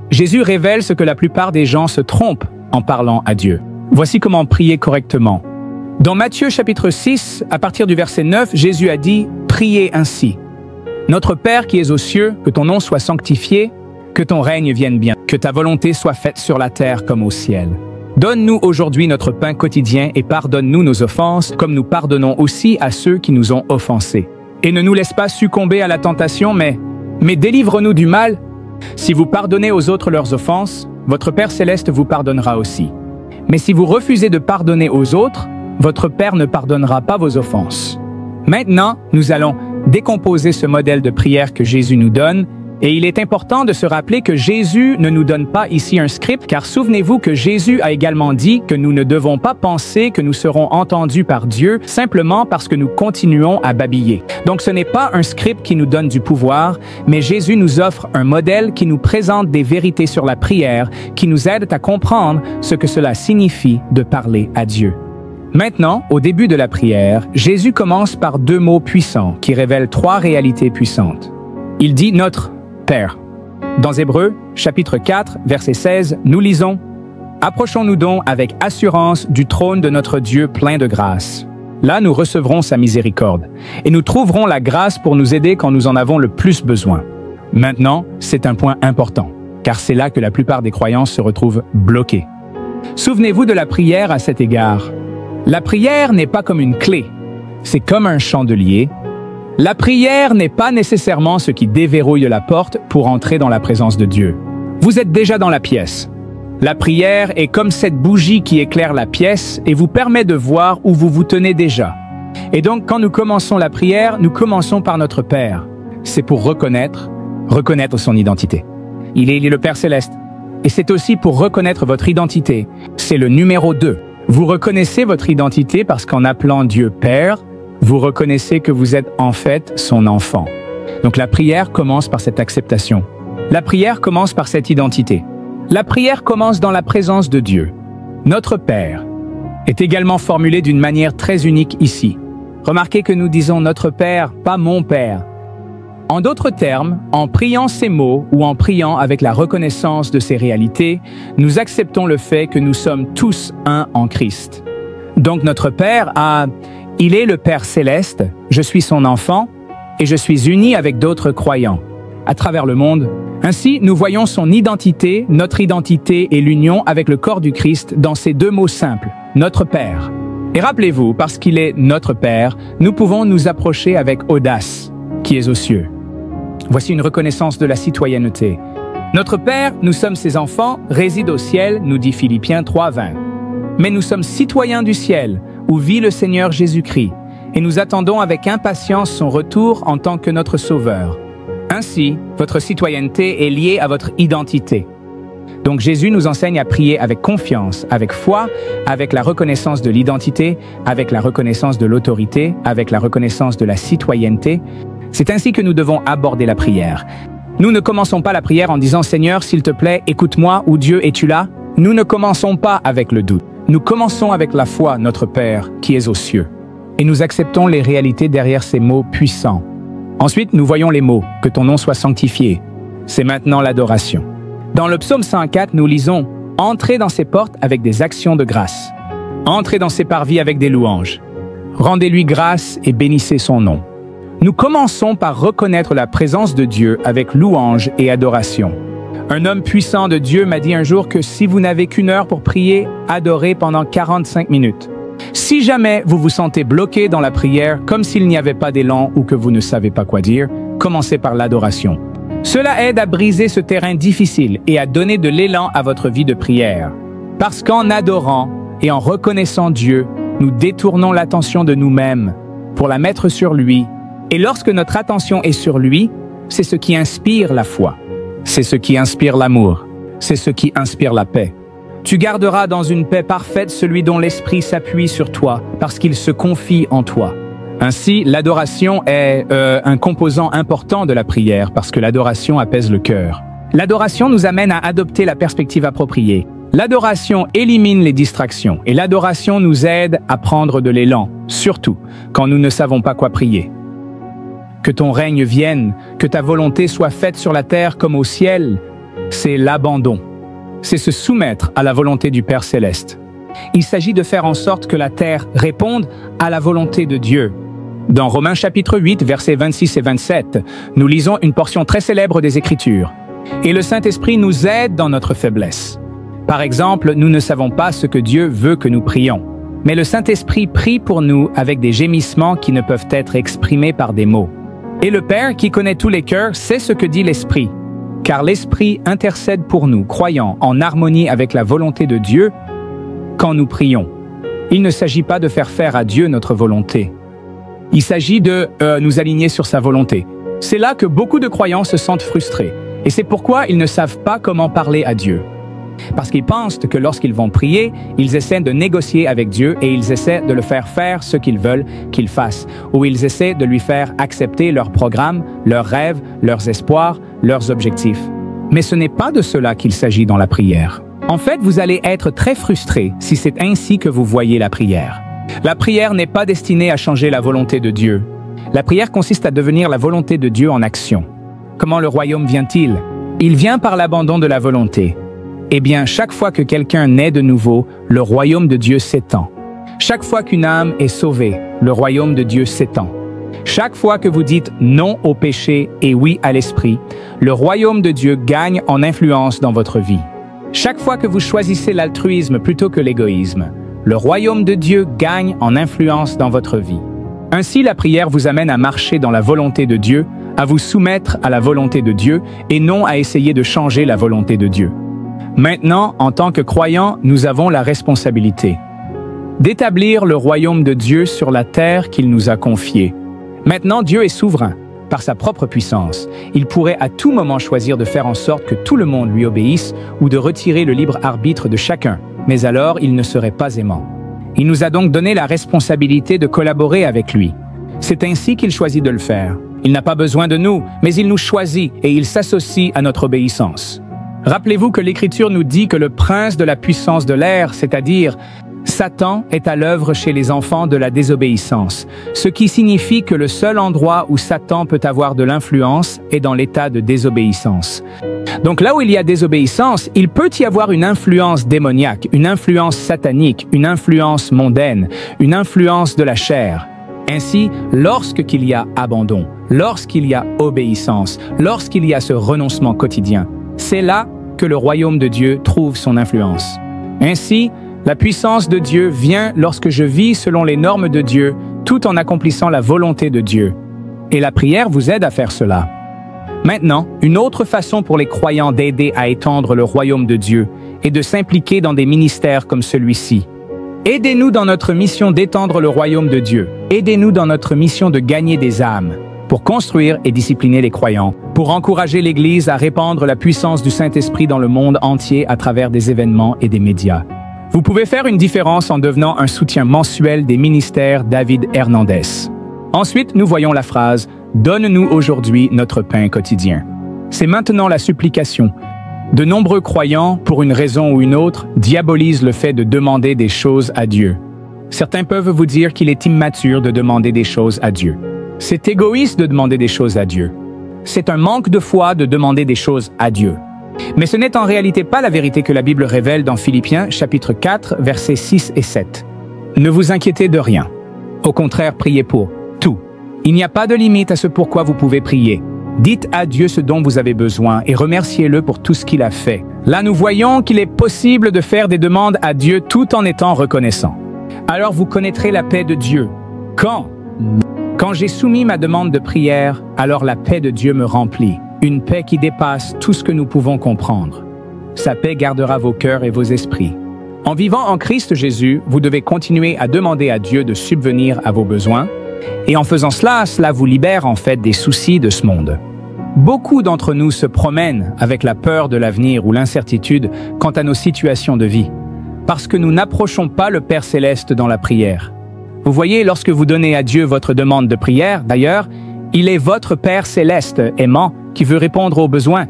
Jésus révèle ce que la plupart des gens se trompent en parlant à Dieu. Voici comment prier correctement. Dans Matthieu chapitre 6, à partir du verset 9, Jésus a dit « Priez ainsi. Notre Père qui es aux cieux, que ton nom soit sanctifié, que ton règne vienne bien, que ta volonté soit faite sur la terre comme au ciel. Donne-nous aujourd'hui notre pain quotidien et pardonne-nous nos offenses, comme nous pardonnons aussi à ceux qui nous ont offensés. Et ne nous laisse pas succomber à la tentation, mais délivre-nous du mal. Si vous pardonnez aux autres leurs offenses, votre Père céleste vous pardonnera aussi. Mais si vous refusez de pardonner aux autres, votre Père ne pardonnera pas vos offenses. » Maintenant, nous allons décomposer ce modèle de prière que Jésus nous donne. Et il est important de se rappeler que Jésus ne nous donne pas ici un script, car souvenez-vous que Jésus a également dit que nous ne devons pas penser que nous serons entendus par Dieu simplement parce que nous continuons à babiller. Donc ce n'est pas un script qui nous donne du pouvoir, mais Jésus nous offre un modèle qui nous présente des vérités sur la prière, qui nous aident à comprendre ce que cela signifie de parler à Dieu. Maintenant, au début de la prière, Jésus commence par deux mots puissants qui révèlent trois réalités puissantes. Il dit « Notre Père ». Dans Hébreux, chapitre 4, verset 16, nous lisons « Approchons-nous donc avec assurance du trône de notre Dieu plein de grâce. Là, nous recevrons sa miséricorde, et nous trouverons la grâce pour nous aider quand nous en avons le plus besoin. » Maintenant, c'est un point important, car c'est là que la plupart des croyances se retrouvent bloquées. Souvenez-vous de la prière à cet égard. La prière n'est pas comme une clé, c'est comme un chandelier. La prière n'est pas nécessairement ce qui déverrouille la porte pour entrer dans la présence de Dieu. Vous êtes déjà dans la pièce. La prière est comme cette bougie qui éclaire la pièce et vous permet de voir où vous vous tenez déjà. Et donc, quand nous commençons la prière, nous commençons par notre Père. C'est pour reconnaître son identité. Il est le Père Céleste. Et c'est aussi pour reconnaître votre identité. C'est le numéro 2. Vous reconnaissez votre identité parce qu'en appelant Dieu Père, vous reconnaissez que vous êtes en fait son enfant. Donc la prière commence par cette acceptation. La prière commence par cette identité. La prière commence dans la présence de Dieu. Notre Père est également formulé d'une manière très unique ici. Remarquez que nous disons notre Père, pas mon Père. En d'autres termes, en priant ces mots ou en priant avec la reconnaissance de ces réalités, nous acceptons le fait que nous sommes tous un en Christ. Donc notre Père il est le Père Céleste, je suis son enfant et je suis uni avec d'autres croyants à travers le monde. Ainsi, nous voyons son identité, notre identité et l'union avec le corps du Christ dans ces deux mots simples, notre Père. Et rappelez-vous, parce qu'il est notre Père, nous pouvons nous approcher avec audace, qui est aux cieux. Voici une reconnaissance de la citoyenneté. Notre Père, nous sommes ses enfants, réside au ciel, nous dit Philippiens 3:20. Mais nous sommes citoyens du ciel, où vit le Seigneur Jésus-Christ, et nous attendons avec impatience son retour en tant que notre Sauveur. Ainsi, votre citoyenneté est liée à votre identité. Donc Jésus nous enseigne à prier avec confiance, avec foi, avec la reconnaissance de l'identité, avec la reconnaissance de l'autorité, avec la reconnaissance de la citoyenneté. C'est ainsi que nous devons aborder la prière. Nous ne commençons pas la prière en disant « Seigneur, s'il te plaît, écoute-moi » ou « Dieu, es-tu là ?» Nous ne commençons pas avec le doute. Nous commençons avec la foi, notre Père, qui est aux cieux. Et nous acceptons les réalités derrière ces mots puissants. Ensuite, nous voyons les mots « Que ton nom soit sanctifié ». C'est maintenant l'adoration. Dans le psaume 104, nous lisons « Entrez dans ses portes avec des actions de grâce. Entrez dans ses parvis avec des louanges. Rendez-lui grâce et bénissez son nom. » Nous commençons par reconnaître la présence de Dieu avec louange et adoration. Un homme puissant de Dieu m'a dit un jour que si vous n'avez qu'une heure pour prier, adorez pendant 45 minutes. Si jamais vous vous sentez bloqué dans la prière, comme s'il n'y avait pas d'élan ou que vous ne savez pas quoi dire, commencez par l'adoration. Cela aide à briser ce terrain difficile et à donner de l'élan à votre vie de prière. Parce qu'en adorant et en reconnaissant Dieu, nous détournons l'attention de nous-mêmes pour la mettre sur lui. Et lorsque notre attention est sur lui, c'est ce qui inspire la foi. C'est ce qui inspire l'amour. C'est ce qui inspire la paix. Tu garderas dans une paix parfaite celui dont l'esprit s'appuie sur toi, parce qu'il se confie en toi. Ainsi, l'adoration est un composant important de la prière, parce que l'adoration apaise le cœur. L'adoration nous amène à adopter la perspective appropriée. L'adoration élimine les distractions, et l'adoration nous aide à prendre de l'élan, surtout quand nous ne savons pas quoi prier. Que ton règne vienne, que ta volonté soit faite sur la terre comme au ciel. c'est l'abandon. C'est se soumettre à la volonté du Père Céleste. Il s'agit de faire en sorte que la terre réponde à la volonté de Dieu. Dans Romains chapitre 8, versets 26 et 27, nous lisons une portion très célèbre des Écritures. Et le Saint-Esprit nous aide dans notre faiblesse. Par exemple, nous ne savons pas ce que Dieu veut que nous prions. Mais le Saint-Esprit prie pour nous avec des gémissements qui ne peuvent être exprimés par des mots. Et le Père, qui connaît tous les cœurs, sait ce que dit l'Esprit. Car l'Esprit intercède pour nous, croyants, en harmonie avec la volonté de Dieu, quand nous prions. Il ne s'agit pas de faire faire à Dieu notre volonté. Il s'agit de nous aligner sur sa volonté. C'est là que beaucoup de croyants se sentent frustrés. Et c'est pourquoi ils ne savent pas comment parler à Dieu. Parce qu'ils pensent que lorsqu'ils vont prier, ils essaient de négocier avec Dieu et ils essaient de le faire faire ce qu'ils veulent qu'il fasse. Ou ils essaient de lui faire accepter leurs programmes, leurs rêves, leurs espoirs, leurs objectifs. Mais ce n'est pas de cela qu'il s'agit dans la prière. En fait, vous allez être très frustré si c'est ainsi que vous voyez la prière. La prière n'est pas destinée à changer la volonté de Dieu. La prière consiste à devenir la volonté de Dieu en action. Comment le royaume vient-il? Il vient par l'abandon de la volonté. Eh bien, chaque fois que quelqu'un naît de nouveau, le royaume de Dieu s'étend. Chaque fois qu'une âme est sauvée, le royaume de Dieu s'étend. Chaque fois que vous dites non au péché et oui à l'esprit, le royaume de Dieu gagne en influence dans votre vie. Chaque fois que vous choisissez l'altruisme plutôt que l'égoïsme, le royaume de Dieu gagne en influence dans votre vie. Ainsi, la prière vous amène à marcher dans la volonté de Dieu, à vous soumettre à la volonté de Dieu et non à essayer de changer la volonté de Dieu. Maintenant, en tant que croyants, nous avons la responsabilité d'établir le royaume de Dieu sur la terre qu'il nous a confiée. Maintenant, Dieu est souverain. Par sa propre puissance, il pourrait à tout moment choisir de faire en sorte que tout le monde lui obéisse ou de retirer le libre arbitre de chacun, mais alors il ne serait pas aimant. Il nous a donc donné la responsabilité de collaborer avec lui. C'est ainsi qu'il choisit de le faire. Il n'a pas besoin de nous, mais il nous choisit et il s'associe à notre obéissance. Rappelez-vous que l'Écriture nous dit que le prince de la puissance de l'air, c'est-à-dire Satan, est à l'œuvre chez les enfants de la désobéissance, ce qui signifie que le seul endroit où Satan peut avoir de l'influence est dans l'état de désobéissance. Donc là où il y a désobéissance, il peut y avoir une influence démoniaque, une influence satanique, une influence mondaine, une influence de la chair. Ainsi, lorsqu'il y a abandon, lorsqu'il y a obéissance, lorsqu'il y a ce renoncement quotidien, c'est là que le royaume de Dieu trouve son influence. Ainsi, la puissance de Dieu vient lorsque je vis selon les normes de Dieu, tout en accomplissant la volonté de Dieu. Et la prière vous aide à faire cela. Maintenant, une autre façon pour les croyants d'aider à étendre le royaume de Dieu est de s'impliquer dans des ministères comme celui-ci. Aidez-nous dans notre mission d'étendre le royaume de Dieu. Aidez-nous dans notre mission de gagner des âmes, pour construire et discipliner les croyants, pour encourager l'Église à répandre la puissance du Saint-Esprit dans le monde entier à travers des événements et des médias. Vous pouvez faire une différence en devenant un soutien mensuel des ministères David Hernandez. Ensuite, nous voyons la phrase « Donne-nous aujourd'hui notre pain quotidien ». C'est maintenant la supplication. De nombreux croyants, pour une raison ou une autre, diabolisent le fait de demander des choses à Dieu. Certains peuvent vous dire qu'il est immature de demander des choses à Dieu. C'est égoïste de demander des choses à Dieu. C'est un manque de foi de demander des choses à Dieu. Mais ce n'est en réalité pas la vérité que la Bible révèle dans Philippiens chapitre 4, versets 6 et 7. Ne vous inquiétez de rien. Au contraire, priez pour tout. Il n'y a pas de limite à ce pourquoi vous pouvez prier. Dites à Dieu ce dont vous avez besoin et remerciez-le pour tout ce qu'il a fait. Là, nous voyons qu'il est possible de faire des demandes à Dieu tout en étant reconnaissant. Alors vous connaîtrez la paix de Dieu. Quand j'ai soumis ma demande de prière, alors la paix de Dieu me remplit. Une paix qui dépasse tout ce que nous pouvons comprendre. Sa paix gardera vos cœurs et vos esprits. En vivant en Christ Jésus, vous devez continuer à demander à Dieu de subvenir à vos besoins. Et en faisant cela, cela vous libère en fait des soucis de ce monde. Beaucoup d'entre nous se promènent avec la peur de l'avenir ou l'incertitude quant à nos situations de vie, parce que nous n'approchons pas le Père Céleste dans la prière. Vous voyez, lorsque vous donnez à Dieu votre demande de prière, d'ailleurs, il est votre Père Céleste, aimant, qui veut répondre aux besoins.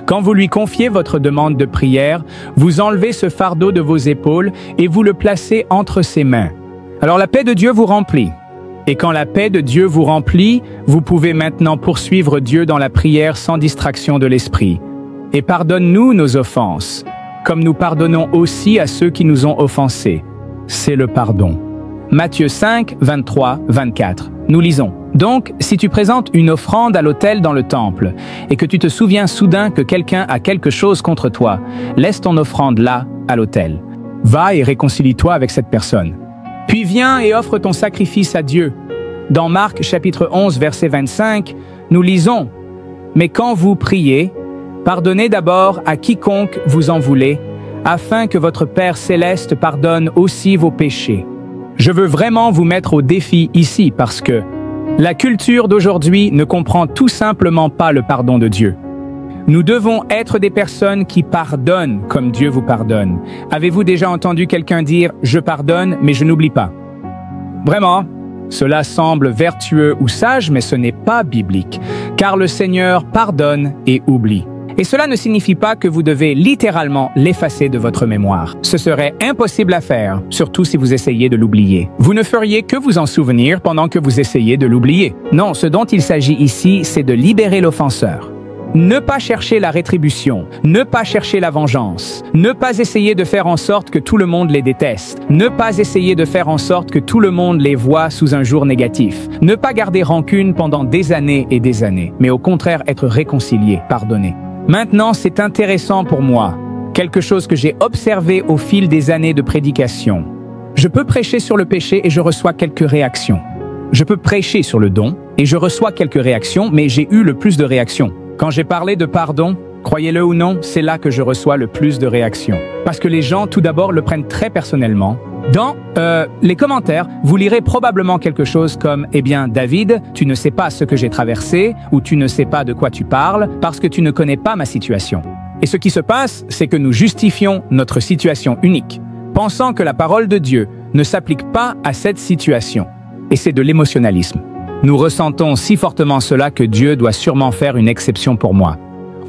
Quand vous lui confiez votre demande de prière, vous enlevez ce fardeau de vos épaules et vous le placez entre ses mains. Alors la paix de Dieu vous remplit. Et quand la paix de Dieu vous remplit, vous pouvez maintenant poursuivre Dieu dans la prière sans distraction de l'esprit. Et pardonne-nous nos offenses, comme nous pardonnons aussi à ceux qui nous ont offensés. C'est le pardon. Matthieu 5, 23, 24. Nous lisons. Donc, si tu présentes une offrande à l'autel dans le temple, et que tu te souviens soudain que quelqu'un a quelque chose contre toi, laisse ton offrande là, à l'autel. Va et réconcilie-toi avec cette personne. Puis viens et offre ton sacrifice à Dieu. Dans Marc chapitre 11, verset 25, nous lisons. Mais quand vous priez, pardonnez d'abord à quiconque vous en voulez, afin que votre Père céleste pardonne aussi vos péchés. Je veux vraiment vous mettre au défi ici parce que la culture d'aujourd'hui ne comprend tout simplement pas le pardon de Dieu. Nous devons être des personnes qui pardonnent comme Dieu vous pardonne. Avez-vous déjà entendu quelqu'un dire « je pardonne, mais je n'oublie pas » ? Vraiment, cela semble vertueux ou sage, mais ce n'est pas biblique, car le Seigneur pardonne et oublie. Et cela ne signifie pas que vous devez littéralement l'effacer de votre mémoire. Ce serait impossible à faire, surtout si vous essayez de l'oublier. Vous ne feriez que vous en souvenir pendant que vous essayez de l'oublier. Non, ce dont il s'agit ici, c'est de libérer l'offenseur. Ne pas chercher la rétribution, ne pas chercher la vengeance, ne pas essayer de faire en sorte que tout le monde les déteste, ne pas essayer de faire en sorte que tout le monde les voit sous un jour négatif, ne pas garder rancune pendant des années et des années, mais au contraire être réconcilié, pardonné. Maintenant, c'est intéressant pour moi, quelque chose que j'ai observé au fil des années de prédication. Je peux prêcher sur le péché et je reçois quelques réactions. Je peux prêcher sur le don et je reçois quelques réactions, mais j'ai eu le plus de réactions. Quand j'ai parlé de pardon, croyez-le ou non, c'est là que je reçois le plus de réactions. Parce que les gens, tout d'abord, le prennent très personnellement. Dans les commentaires, vous lirez probablement quelque chose comme « Eh bien, David, tu ne sais pas ce que j'ai traversé ou tu ne sais pas de quoi tu parles parce que tu ne connais pas ma situation. » Et ce qui se passe, c'est que nous justifions notre situation unique, pensant que la parole de Dieu ne s'applique pas à cette situation. Et c'est de l'émotionnalisme. Nous ressentons si fortement cela que Dieu doit sûrement faire une exception pour moi.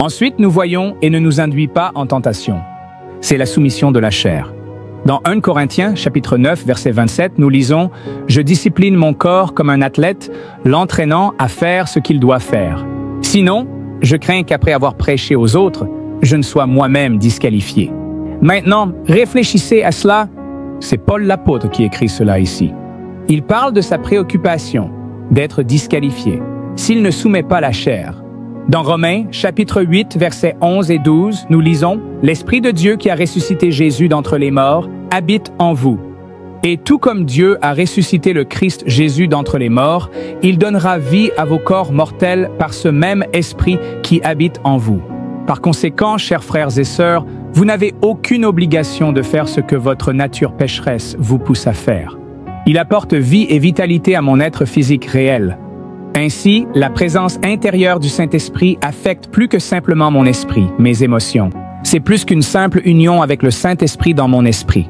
Ensuite, nous voyons et ne nous induit pas en tentation. C'est la soumission de la chair. Dans 1 Corinthiens, chapitre 9, verset 27, nous lisons « Je discipline mon corps comme un athlète, l'entraînant à faire ce qu'il doit faire. Sinon, je crains qu'après avoir prêché aux autres, je ne sois moi-même disqualifié. » Maintenant, réfléchissez à cela. C'est Paul l'apôtre qui écrit cela ici. Il parle de sa préoccupation d'être disqualifié s'il ne soumet pas la chair. Dans Romains, chapitre 8, versets 11 et 12, nous lisons « L'Esprit de Dieu qui a ressuscité Jésus d'entre les morts habite en vous. Et tout comme Dieu a ressuscité le Christ Jésus d'entre les morts, il donnera vie à vos corps mortels par ce même Esprit qui habite en vous. Par conséquent, chers frères et sœurs, vous n'avez aucune obligation de faire ce que votre nature pécheresse vous pousse à faire. Il apporte vie et vitalité à mon être physique réel. Ainsi, la présence intérieure du Saint-Esprit affecte plus que simplement mon esprit, mes émotions. C'est plus qu'une simple union avec le Saint-Esprit dans mon esprit.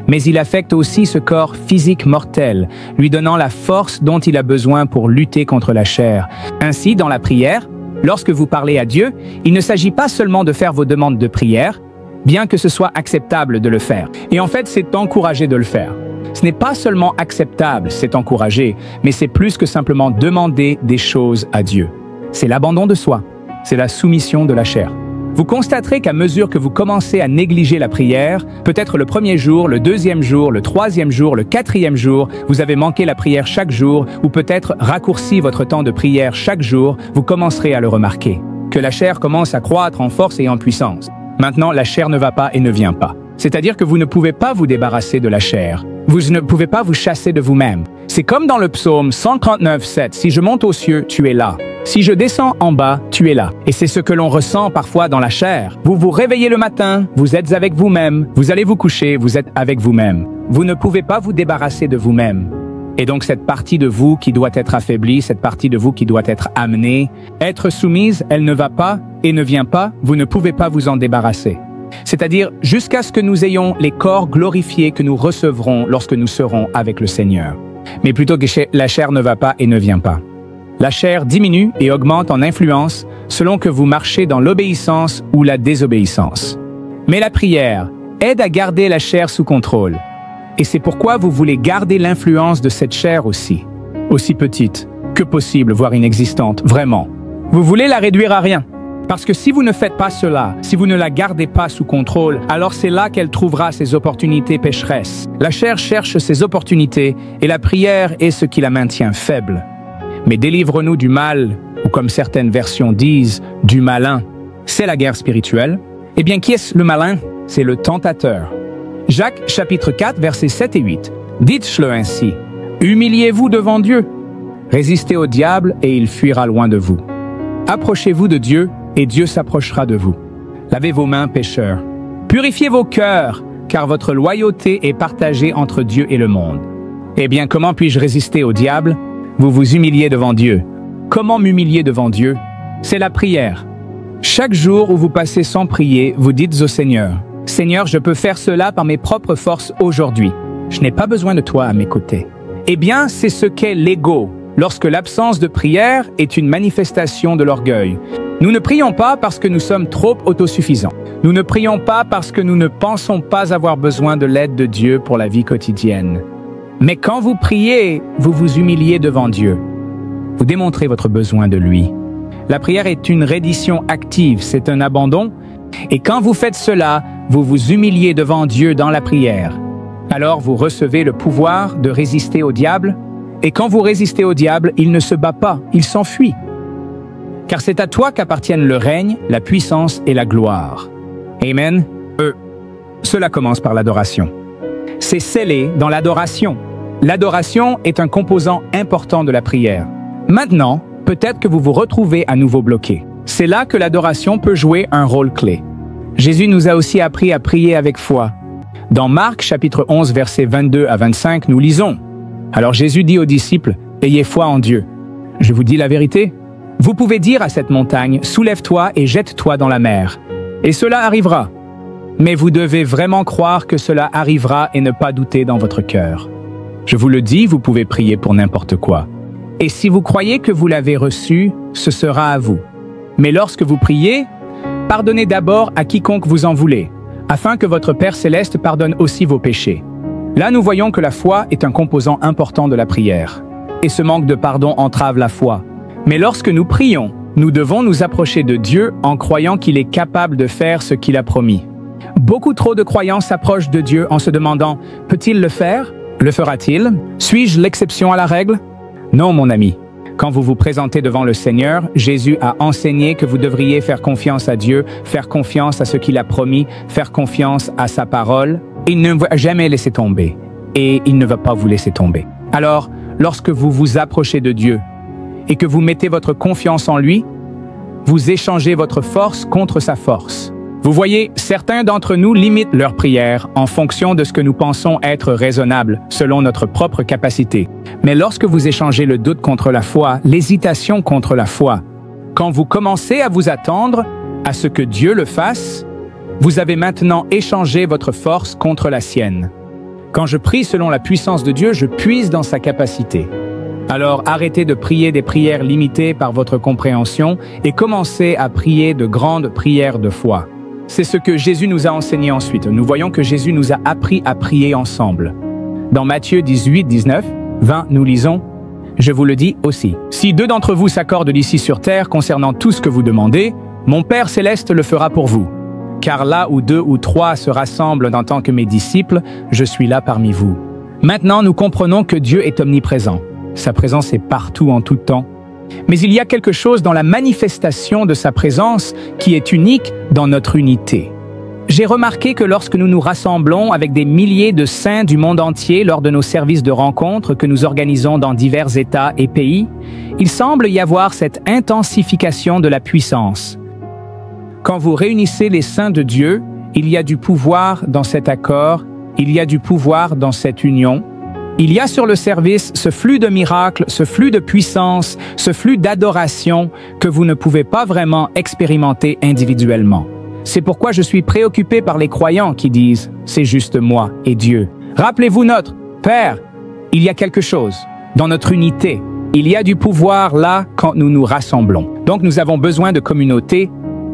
Mais il affecte aussi ce corps physique mortel, lui donnant la force dont il a besoin pour lutter contre la chair. Ainsi, dans la prière, lorsque vous parlez à Dieu, il ne s'agit pas seulement de faire vos demandes de prière, bien que ce soit acceptable de le faire. Et en fait, c'est encouragé de le faire. Ce n'est pas seulement acceptable, c'est encouragé, mais c'est plus que simplement demander des choses à Dieu. C'est l'abandon de soi, c'est la soumission de la chair. Vous constaterez qu'à mesure que vous commencez à négliger la prière, peut-être le premier jour, le deuxième jour, le troisième jour, le quatrième jour, vous avez manqué la prière chaque jour, ou peut-être raccourci votre temps de prière chaque jour, vous commencerez à le remarquer. Que la chair commence à croître en force et en puissance. Maintenant, la chair ne va pas et ne vient pas. C'est-à-dire que vous ne pouvez pas vous débarrasser de la chair. Vous ne pouvez pas vous chasser de vous-même. C'est comme dans le psaume 139, 7. Si je monte aux cieux, tu es là. Si je descends en bas, tu es là. Et c'est ce que l'on ressent parfois dans la chair. Vous vous réveillez le matin, vous êtes avec vous-même. Vous allez vous coucher, vous êtes avec vous-même. Vous ne pouvez pas vous débarrasser de vous-même. Et donc cette partie de vous qui doit être affaiblie, cette partie de vous qui doit être amenée, être soumise, elle ne va pas et ne vient pas, vous ne pouvez pas vous en débarrasser. C'est-à-dire jusqu'à ce que nous ayons les corps glorifiés que nous recevrons lorsque nous serons avec le Seigneur. Mais plutôt que la chair ne va pas et ne vient pas. La chair diminue et augmente en influence selon que vous marchez dans l'obéissance ou la désobéissance. Mais la prière aide à garder la chair sous contrôle. Et c'est pourquoi vous voulez garder l'influence de cette chair aussi petite que possible, voire inexistante, vraiment. Vous voulez la réduire à rien. Parce que si vous ne faites pas cela, si vous ne la gardez pas sous contrôle, alors c'est là qu'elle trouvera ses opportunités pécheresses. La chair cherche ses opportunités et la prière est ce qui la maintient faible. Mais délivre-nous du mal, ou comme certaines versions disent, du malin. C'est la guerre spirituelle. Eh bien, qui est-ce le malin? C'est le tentateur. Jacques chapitre 4, versets 7 et 8. Dites-le ainsi. Humiliez-vous devant Dieu. Résistez au diable et il fuira loin de vous. Approchez-vous de Dieu et Dieu s'approchera de vous. Lavez vos mains, pécheurs. Purifiez vos cœurs, car votre loyauté est partagée entre Dieu et le monde. Eh bien, comment puis-je résister au diable? Vous vous humiliez devant Dieu. Comment m'humilier devant Dieu? C'est la prière. Chaque jour où vous passez sans prier, vous dites au Seigneur, « Seigneur, je peux faire cela par mes propres forces aujourd'hui. Je n'ai pas besoin de toi à mes côtés. » Eh bien, c'est ce qu'est l'ego, lorsque l'absence de prière est une manifestation de l'orgueil. Nous ne prions pas parce que nous sommes trop autosuffisants. Nous ne prions pas parce que nous ne pensons pas avoir besoin de l'aide de Dieu pour la vie quotidienne. Mais quand vous priez, vous vous humiliez devant Dieu. Vous démontrez votre besoin de lui. La prière est une reddition active, c'est un abandon. Et quand vous faites cela, vous vous humiliez devant Dieu dans la prière. Alors vous recevez le pouvoir de résister au diable. Et quand vous résistez au diable, il ne se bat pas, il s'enfuit. Car c'est à toi qu'appartiennent le règne, la puissance et la gloire. Amen. Cela commence par l'adoration. C'est scellé dans l'adoration. L'adoration est un composant important de la prière. Maintenant, peut-être que vous vous retrouvez à nouveau bloqué. C'est là que l'adoration peut jouer un rôle clé. Jésus nous a aussi appris à prier avec foi. Dans Marc chapitre 11, versets 22 à 25, nous lisons. Alors Jésus dit aux disciples, « Ayez foi en Dieu. Je vous dis la vérité. Vous pouvez dire à cette montagne, « Soulève-toi et jette-toi dans la mer. » Et cela arrivera. Mais vous devez vraiment croire que cela arrivera et ne pas douter dans votre cœur. Je vous le dis, vous pouvez prier pour n'importe quoi. Et si vous croyez que vous l'avez reçu, ce sera à vous. Mais lorsque vous priez, pardonnez d'abord à quiconque vous en voulez, afin que votre Père céleste pardonne aussi vos péchés. Là, nous voyons que la foi est un composant important de la prière. Et ce manque de pardon entrave la foi. Mais lorsque nous prions, nous devons nous approcher de Dieu en croyant qu'il est capable de faire ce qu'il a promis. Beaucoup trop de croyants s'approchent de Dieu en se demandant « Peut-il le faire? Le fera-t-il? Suis-je l'exception à la règle ?» Non, mon ami. Quand vous vous présentez devant le Seigneur, Jésus a enseigné que vous devriez faire confiance à Dieu, faire confiance à ce qu'il a promis, faire confiance à sa parole. Il ne va jamais laisser tomber. Et il ne va pas vous laisser tomber. Alors, lorsque vous vous approchez de Dieu et que vous mettez votre confiance en lui, vous échangez votre force contre sa force. Vous voyez, certains d'entre nous limitent leur prière en fonction de ce que nous pensons être raisonnable, selon notre propre capacité. Mais lorsque vous échangez le doute contre la foi, l'hésitation contre la foi, quand vous commencez à vous attendre à ce que Dieu le fasse, vous avez maintenant échangé votre force contre la sienne. Quand je prie selon la puissance de Dieu, je puise dans sa capacité. Alors arrêtez de prier des prières limitées par votre compréhension et commencez à prier de grandes prières de foi. C'est ce que Jésus nous a enseigné ensuite. Nous voyons que Jésus nous a appris à prier ensemble. Dans Matthieu 18, 19, 20, nous lisons « Je vous le dis aussi, si 2 d'entre vous s'accordent ici sur terre concernant tout ce que vous demandez, mon Père céleste le fera pour vous. Car là où 2 ou 3 se rassemblent en tant que mes disciples, je suis là parmi vous. » Maintenant, nous comprenons que Dieu est omniprésent. Sa présence est partout en tout temps. Mais il y a quelque chose dans la manifestation de sa présence qui est unique dans notre unité. J'ai remarqué que lorsque nous nous rassemblons avec des milliers de saints du monde entier lors de nos services de rencontres que nous organisons dans divers États et pays, il semble y avoir cette intensification de la puissance. Quand vous réunissez les saints de Dieu, il y a du pouvoir dans cet accord, il y a du pouvoir dans cette union. Il y a sur le service ce flux de miracles, ce flux de puissance, ce flux d'adoration que vous ne pouvez pas vraiment expérimenter individuellement. C'est pourquoi je suis préoccupé par les croyants qui disent « c'est juste moi et Dieu ». Rappelez-vous notre Père, il y a quelque chose dans notre unité. Il y a du pouvoir là quand nous nous rassemblons. Donc nous avons besoin de communauté,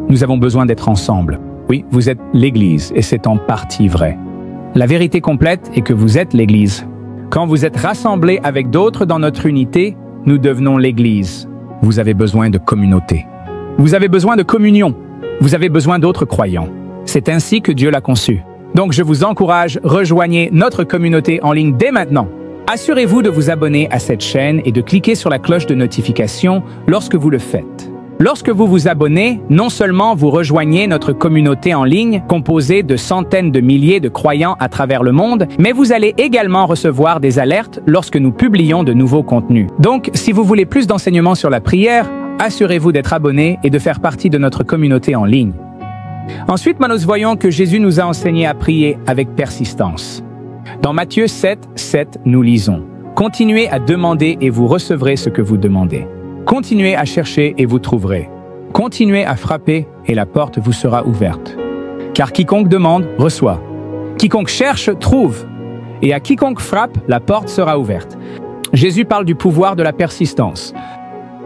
nous avons besoin d'être ensemble. Oui, vous êtes l'Église et c'est en partie vrai. La vérité complète est que vous êtes l'Église. Quand vous êtes rassemblés avec d'autres dans notre unité, nous devenons l'Église. Vous avez besoin de communauté. Vous avez besoin de communion. Vous avez besoin d'autres croyants. C'est ainsi que Dieu l'a conçu. Donc je vous encourage, rejoignez notre communauté en ligne dès maintenant. Assurez-vous de vous abonner à cette chaîne et de cliquer sur la cloche de notification lorsque vous le faites. Lorsque vous vous abonnez, non seulement vous rejoignez notre communauté en ligne, composée de centaines de milliers de croyants à travers le monde, mais vous allez également recevoir des alertes lorsque nous publions de nouveaux contenus. Donc, si vous voulez plus d'enseignements sur la prière, assurez-vous d'être abonné et de faire partie de notre communauté en ligne. Ensuite, nous voyons que Jésus nous a enseigné à prier avec persistance. Dans Matthieu 7, nous lisons « Continuez à demander et vous recevrez ce que vous demandez. Continuez à chercher et vous trouverez. Continuez à frapper et la porte vous sera ouverte. Car quiconque demande, reçoit. Quiconque cherche, trouve. Et à quiconque frappe, la porte sera ouverte. » Jésus parle du pouvoir de la persistance.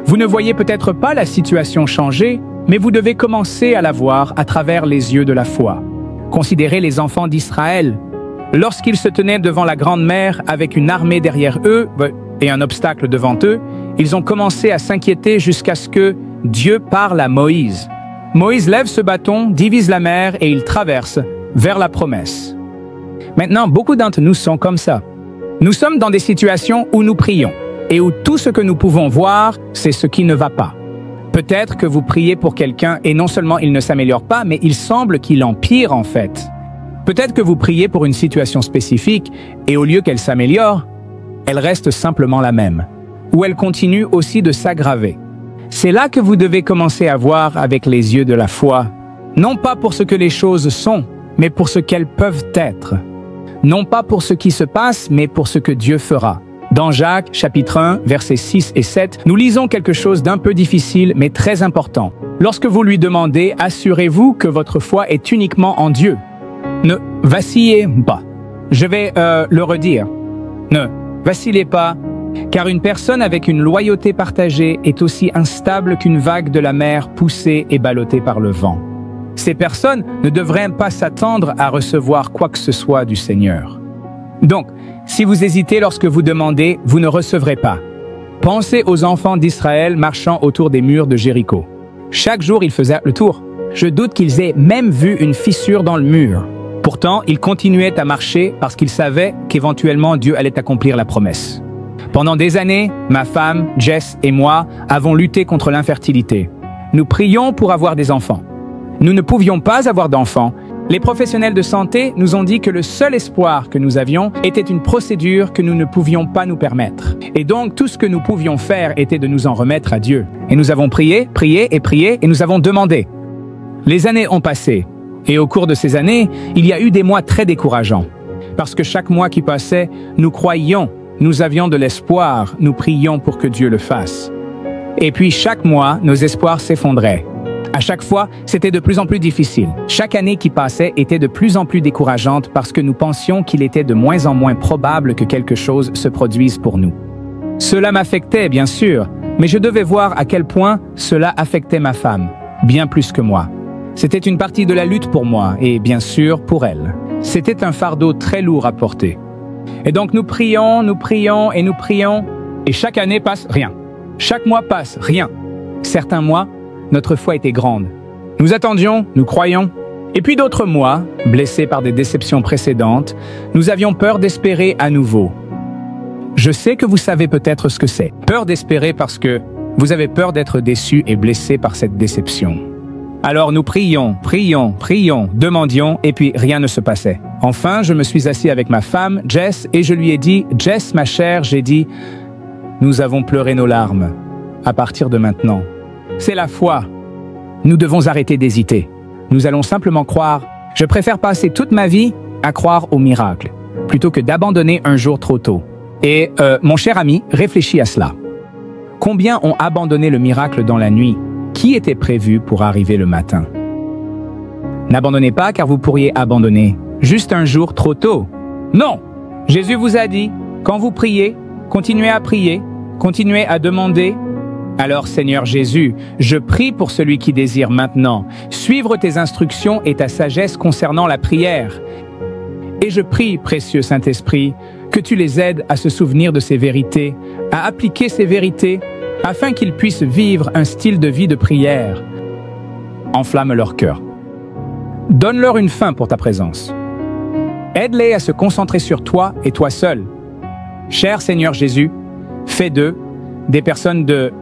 Vous ne voyez peut-être pas la situation changer, mais vous devez commencer à la voir à travers les yeux de la foi. Considérez les enfants d'Israël. Lorsqu'ils se tenaient devant la Grande Mer avec une armée derrière eux et un obstacle devant eux, ils ont commencé à s'inquiéter jusqu'à ce que Dieu parle à Moïse. Moïse lève ce bâton, divise la mer et il traverse vers la promesse. Maintenant, beaucoup d'entre nous sont comme ça. Nous sommes dans des situations où nous prions et où tout ce que nous pouvons voir, c'est ce qui ne va pas. Peut-être que vous priez pour quelqu'un et non seulement il ne s'améliore pas, mais il semble qu'il empire en fait. Peut-être que vous priez pour une situation spécifique et au lieu qu'elle s'améliore, elle reste simplement la même. Ou elle continue aussi de s'aggraver. C'est là que vous devez commencer à voir avec les yeux de la foi, non pas pour ce que les choses sont, mais pour ce qu'elles peuvent être. Non pas pour ce qui se passe, mais pour ce que Dieu fera. Dans Jacques, chapitre 1, versets 6 et 7, nous lisons quelque chose d'un peu difficile, mais très important. Lorsque vous lui demandez, assurez-vous que votre foi est uniquement en Dieu. Ne vacillez pas. Je vais le redire. Ne vacillez pas. Car une personne avec une loyauté partagée est aussi instable qu'une vague de la mer poussée et ballottée par le vent. Ces personnes ne devraient pas s'attendre à recevoir quoi que ce soit du Seigneur. Donc, si vous hésitez lorsque vous demandez, vous ne recevrez pas. Pensez aux enfants d'Israël marchant autour des murs de Jéricho. Chaque jour, ils faisaient le tour. Je doute qu'ils aient même vu une fissure dans le mur. Pourtant, ils continuaient à marcher parce qu'ils savaient qu'éventuellement Dieu allait accomplir la promesse. Pendant des années, ma femme, Jess et moi avons lutté contre l'infertilité. Nous prions pour avoir des enfants. Nous ne pouvions pas avoir d'enfants. Les professionnels de santé nous ont dit que le seul espoir que nous avions était une procédure que nous ne pouvions pas nous permettre. Et donc, tout ce que nous pouvions faire était de nous en remettre à Dieu. Et nous avons prié, prié et prié et nous avons demandé. Les années ont passé. Et au cours de ces années, il y a eu des mois très décourageants. Parce que chaque mois qui passait, nous croyions. Nous avions de l'espoir, nous prions pour que Dieu le fasse. Et puis chaque mois, nos espoirs s'effondraient. À chaque fois, c'était de plus en plus difficile. Chaque année qui passait était de plus en plus décourageante parce que nous pensions qu'il était de moins en moins probable que quelque chose se produise pour nous. Cela m'affectait, bien sûr, mais je devais voir à quel point cela affectait ma femme, bien plus que moi. C'était une partie de la lutte pour moi et bien sûr pour elle. C'était un fardeau très lourd à porter. Et donc nous prions et chaque année passe rien. Chaque mois passe rien. Certains mois, notre foi était grande. Nous attendions, nous croyions. Et puis d'autres mois, blessés par des déceptions précédentes, nous avions peur d'espérer à nouveau. Je sais que vous savez peut-être ce que c'est. Peur d'espérer parce que vous avez peur d'être déçus et blessés par cette déception. Alors nous prions, demandions, et puis rien ne se passait. Enfin, je me suis assis avec ma femme, Jess, et je lui ai dit, « Jess, ma chère, j'ai dit, nous avons pleuré nos larmes. À partir de maintenant, c'est la foi. Nous devons arrêter d'hésiter. Nous allons simplement croire. Je préfère passer toute ma vie à croire au miracle, plutôt que d'abandonner un jour trop tôt. » Et mon cher ami, réfléchis à cela. Combien ont abandonné le miracle dans la nuit qui était prévu pour arriver le matin? N'abandonnez pas car vous pourriez abandonner juste un jour trop tôt. Non! Jésus vous a dit, quand vous priez, continuez à demander. Alors Seigneur Jésus, je prie pour celui qui désire maintenant suivre tes instructions et ta sagesse concernant la prière. Et je prie, précieux Saint-Esprit, que tu les aides à se souvenir de ces vérités, à appliquer ces vérités, afin qu'ils puissent vivre un style de vie de prière, enflamme leur cœur. Donne-leur une faim pour ta présence. Aide-les à se concentrer sur toi et toi seul. Cher Seigneur Jésus, fais d'eux des personnes de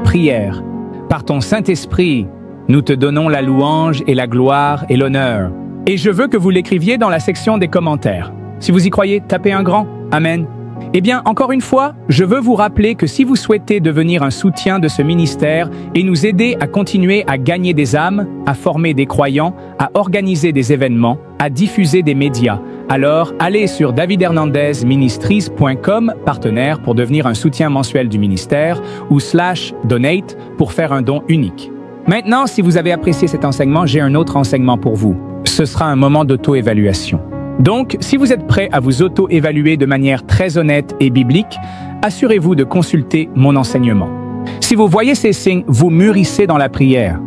prière. Par ton Saint-Esprit, nous te donnons la louange et la gloire et l'honneur. Et je veux que vous l'écriviez dans la section des commentaires. Si vous y croyez, tapez un grand. Amen. Eh bien, encore une fois, je veux vous rappeler que si vous souhaitez devenir un soutien de ce ministère et nous aider à continuer à gagner des âmes, à former des croyants, à organiser des événements, à diffuser des médias, alors allez sur davidhernandezministries.com, partenaire, pour devenir un soutien mensuel du ministère, ou /donate pour faire un don unique. Maintenant, si vous avez apprécié cet enseignement, j'ai un autre enseignement pour vous. Ce sera un moment d'auto-évaluation. Donc, si vous êtes prêt à vous auto-évaluer de manière très honnête et biblique, assurez-vous de consulter mon enseignement. Si vous voyez ces signes, vous mûrissez dans la prière.